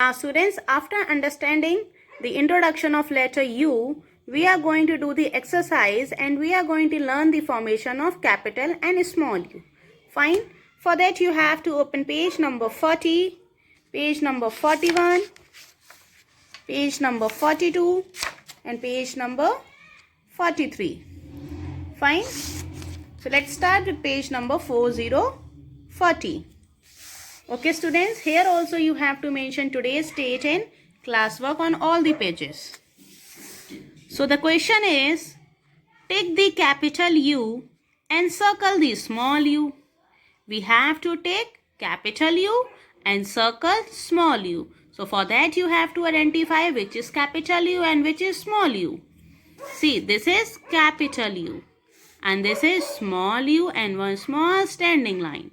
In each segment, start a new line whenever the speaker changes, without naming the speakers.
Now students, after understanding the introduction of letter U, we are going to do the exercise and we are going to learn the formation of capital and small u. Fine. For that you have to open page number 40, page number 41, page number 42 and page number 43. Fine. So let's start with page number 40. Okay students, here also you have to mention today's date and classwork on all the pages. So the question is, take the capital U and circle the small u. We have to take capital U and circle small u. So for that you have to identify which is capital U and which is small u. See, this is capital U and this is small u and one small standing line.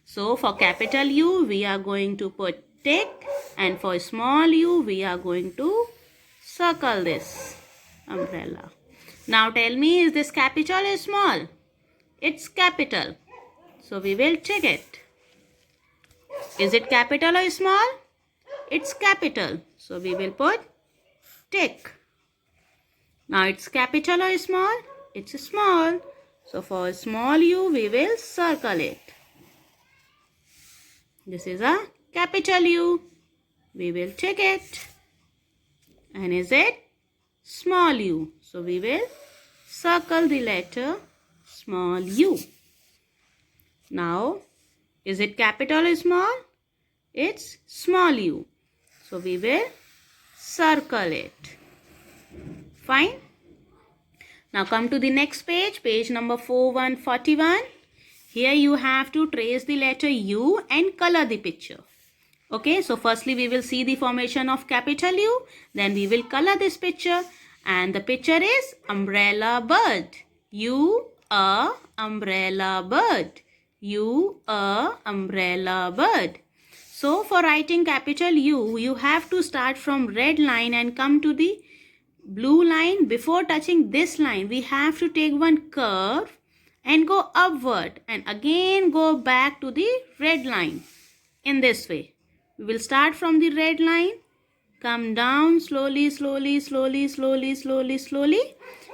So for capital U, we are going to put tick, and for small u, we are going to circle this umbrella. Now tell me, is this capital or small? It's capital. So we will tick it. Is it capital or small? It's capital. So we will put tick. Now it's capital or small? It's small. So for small u, we will circle it. This is a capital U. We will tick it. And is it small u? So we will circle the letter small u. Now, is it capital or small? It's small u. So we will circle it. Fine. Now come to the next page, page number 4141. Here you have to trace the letter U and color the picture. Okay, so firstly we will see the formation of capital U. Then we will color this picture. And the picture is umbrella bird. U, a, umbrella bird. U, a, umbrella bird. So for writing capital U, you have to start from red line and come to the blue line. Before touching this line, we have to take one curve and go upward and again go back to the red line in this way. We will start from the red line, come down slowly.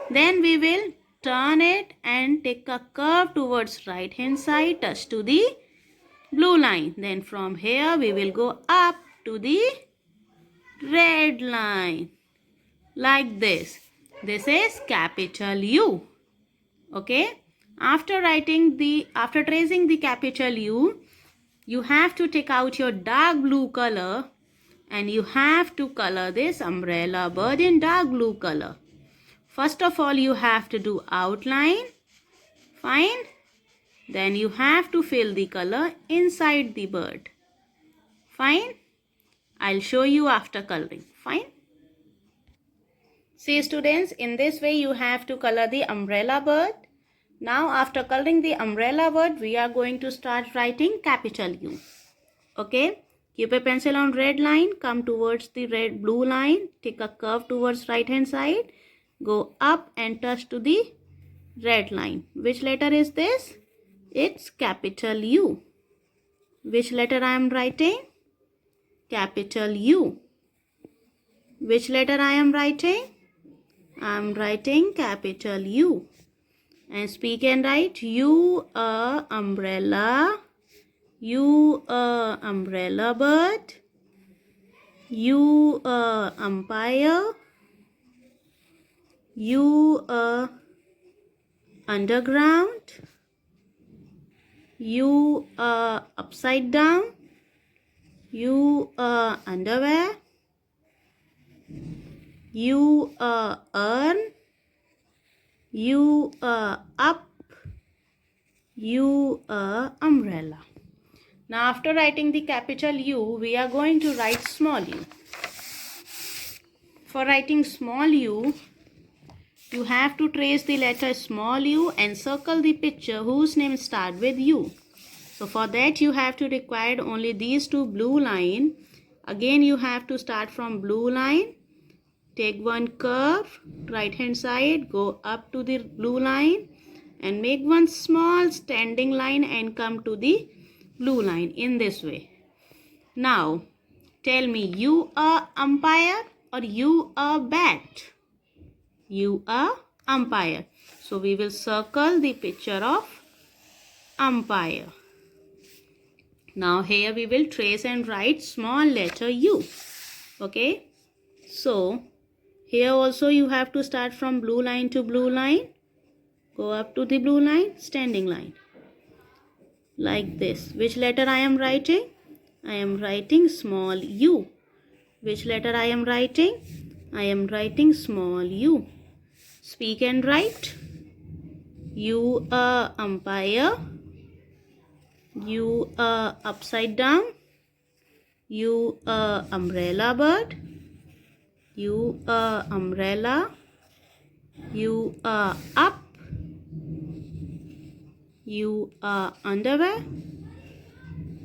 Then we will turn it and take a curve towards right hand side, touch to the blue line. Then from here we will go up to the red line like this. This is capital U. Okay. After tracing the capital U, you have to take out your dark blue color and you have to color this umbrella bird in dark blue color. First of all, you have to do outline. Fine. Then you have to fill the color inside the bird. Fine. I'll show you after coloring. Fine. See students, in this way you have to color the umbrella bird. Now after coloring the umbrella bird, we are going to start writing capital U. Okay. Keep a pencil on red line. Come towards the blue line. Take a curve towards right hand side. Go up and touch to the red line. Which letter is this? It's capital U. Which letter I am writing? Capital U. Which letter I am writing? I am writing capital U. And speak and write U, a, umbrella. U, a, umbrella bird. U, a, umpire. U, a, underground. U, a, upside down. U, a, underwear. U, a, urn. U, a, up. U, a, umbrella. Now after writing the capital U, we are going to write small u. For writing small u, you have to trace the letter small u and circle the picture whose name start with U. So for that you have to require only these two blue line. Again you have to start from blue line. Take one curve, right hand side, go up to the blue line and make one small standing line and come to the blue line in this way. Now Tell me, you a umpire or you a bat? You a umpire. So we will circle the picture of umpire. Now here we will trace and write small letter U. Okay. So here also you have to start from blue line to blue line. Go up to the blue line, standing line. Like this. Which letter I am writing? I am writing small u. Which letter I am writing? I am writing small u. Speak and write. You a umpire. You a upside down. You a umbrella bird. You a umbrella. You a up. You a underwear.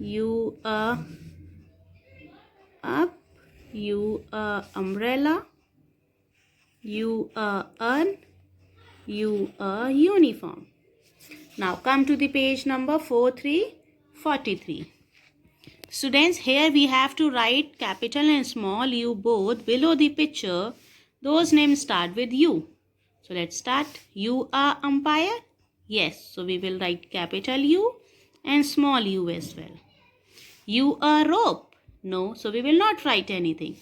You a up. You a umbrella. You a urn. You a uniform. Now come to the page number 4343. Students, here we have to write capital and small u both below the picture. Those names start with U. So let's start. You are umpire? Yes. So we will write capital U and small u as well. You are rope? No. So we will not write anything.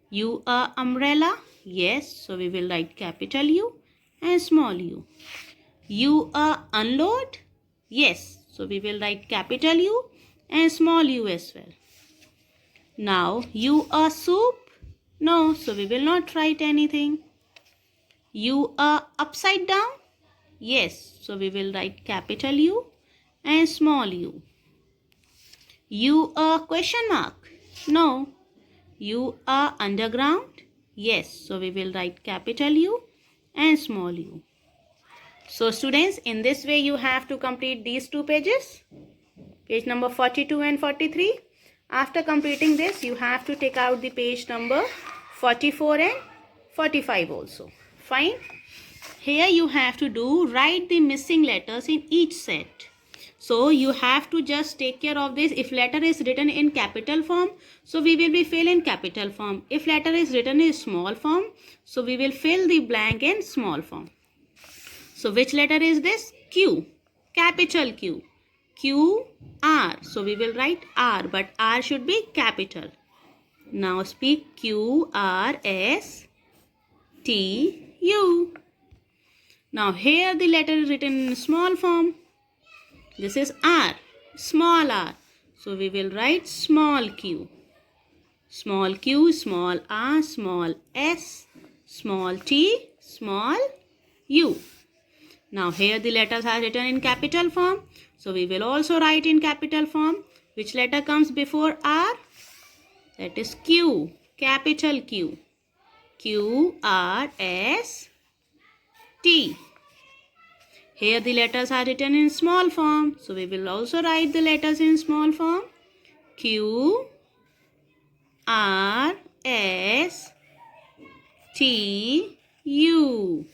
You are umbrella? Yes. So we will write capital U and small u. You are unload? Yes. So we will write capital U and small u as well. Now, you are soup? No. So we will not write anything. You are upside down? Yes. So we will write capital U and small u. You are question mark? No. You are underground? Yes. So we will write capital U and small u. So students, in this way you have to complete these two pages. Page number 42 and 43. After completing this, you have to take out the page number 44 and 45 also. Fine. Here you have to write the missing letters in each set. So you have to just take care of this. If letter is written in capital form, so we will be fill in capital form. If letter is written in small form, so we will fill the blank in small form. So which letter is this? Q. Capital Q. Q, R. So we will write R, but R should be capital. Now speak Q, R, S, T, U. Now here the letter is written in small form. This is R, small r. So we will write small q. Small q, small r, small s, small t, small u. Now here the letters are written in capital form. So we will also write in capital form. Which letter comes before R? That is Q. Capital Q. Q, R, S, T. Here the letters are written in small form. So we will also write the letters in small form. Q, R, S, T, U.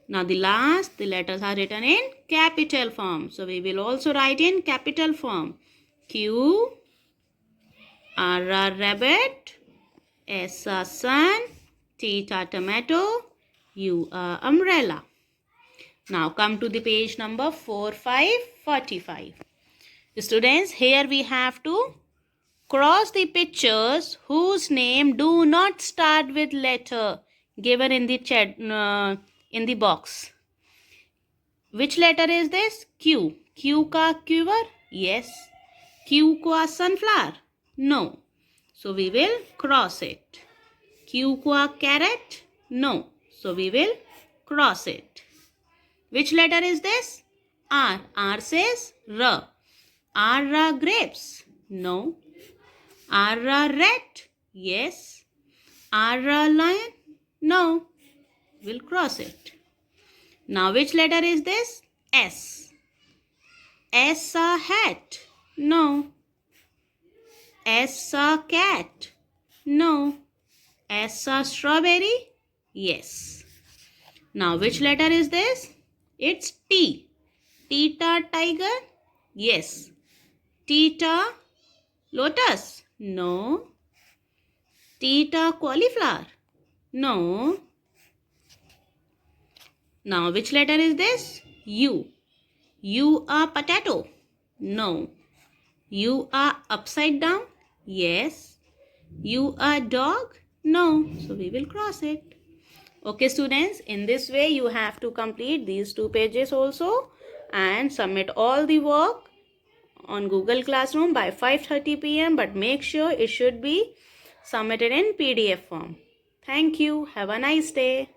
Now the letters are written in capital form. So we will also write in capital form. Q, R, rabbit, S, sun, T, tomato, U, umbrella. Now come to the page number 4545. Students, here we have to cross the pictures whose name do not start with letter given in the chat, in the box. Which letter is this? Q. Q ka quiver? Yes. Q ka sunflower? No. So we will cross it. Q ka carrot? No. So we will cross it. Which letter is this? R. R says R. R grapes? No. R rat? Yes. R lion? No. We'll cross it. Now which letter is this? S. S hat? No. S cat? No. S strawberry? Yes. Now which letter is this? It's T. Tita tiger? Yes. Tita lotus? No. eat a cauliflower? No. Now which letter is this? U. You are potato? No. You are upside down? Yes. You are dog? No. So we will cross it. Okay students, in this way you have to complete these 2 pages also and submit all the work on Google Classroom by 5:30 p.m. but make sure it should be submitted in PDF form. Thank you. Have a nice day.